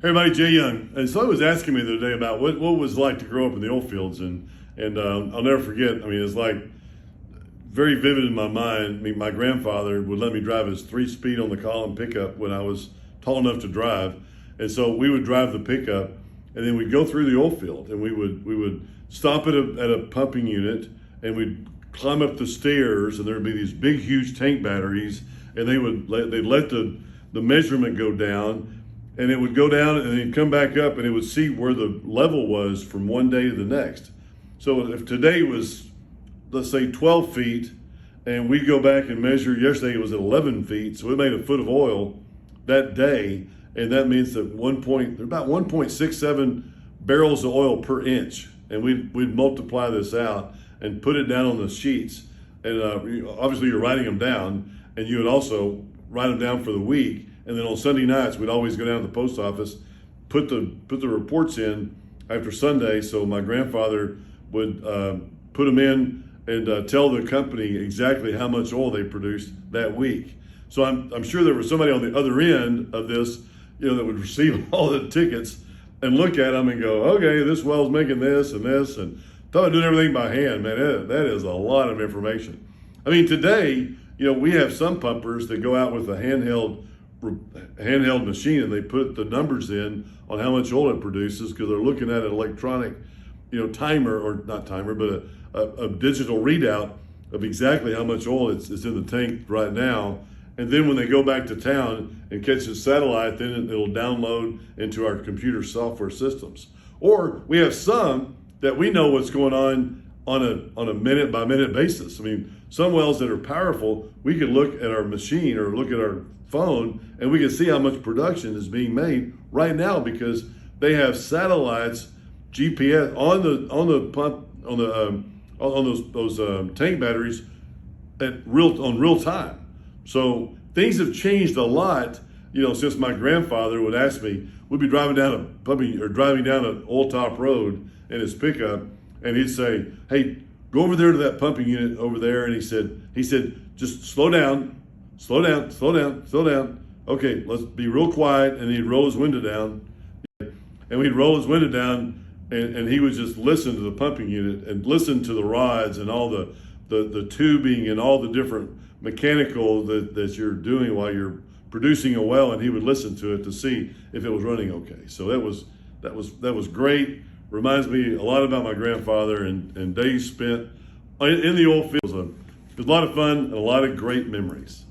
Hey everybody, Jay Young. And so I was asking me the other day about what it was like to grow up in the oil fields, and I'll never forget. I mean, it's like very vivid in my mind. I mean, my grandfather would let me drive his 3-speed on the column pickup when I was tall enough to drive, and so we would drive the pickup, and then we'd go through the oil field, and we would stop at a pumping unit, and we'd climb up the stairs, and there would be these big, huge tank batteries, and they'd let the measurement go down. And it would go down and then come back up, and it would see where the level was from one day to the next. So if today was, let's say, 12 feet, and we go back and measure, yesterday it was at 11 feet, so we made a foot of oil that day, and that means that about 1.67 barrels of oil per inch. And we'd multiply this out and put it down on the sheets. And obviously you're writing them down, and you would also write them down for the week. And then on Sunday nights, we'd always go down to the post office, put the reports in after Sunday. So my grandfather would put them in and tell the company exactly how much oil they produced that week. So I'm sure there was somebody on the other end of this, that would receive all the tickets and look at them and go, okay, this well's making this, and thought of doing everything by hand. Man, that is a lot of information. I mean, today, we have some pumpers that go out with a handheld machine, and they put the numbers in on how much oil it produces because they're looking at an electronic, timer, or not timer, but a digital readout of exactly how much oil it's in the tank right now. And then when they go back to town and catch the satellite, then it'll download into our computer software systems. Or we have some that we know what's going on a minute by minute basis. I mean, some wells that are powerful, we could look at our machine or look at our phone, and we can see how much production is being made right now because they have satellites, GPS on the pump, on those tank batteries on real time. So things have changed a lot, since my grandfather would ask me. We'd be driving down an oil top road in his pickup, and he'd say, "Hey, go over there to that pumping unit over there." And he said, "Just slow down. Slow down. Okay, let's be real quiet." And he'd roll his window down. And we'd roll his window down, and he would just listen to the pumping unit and listen to the rods and all the tubing and all the different mechanical that you're doing while you're producing a well, and he would listen to it to see if it was running okay. So that was great. Reminds me a lot about my grandfather and days spent in the oil fields. It was a lot of fun and a lot of great memories.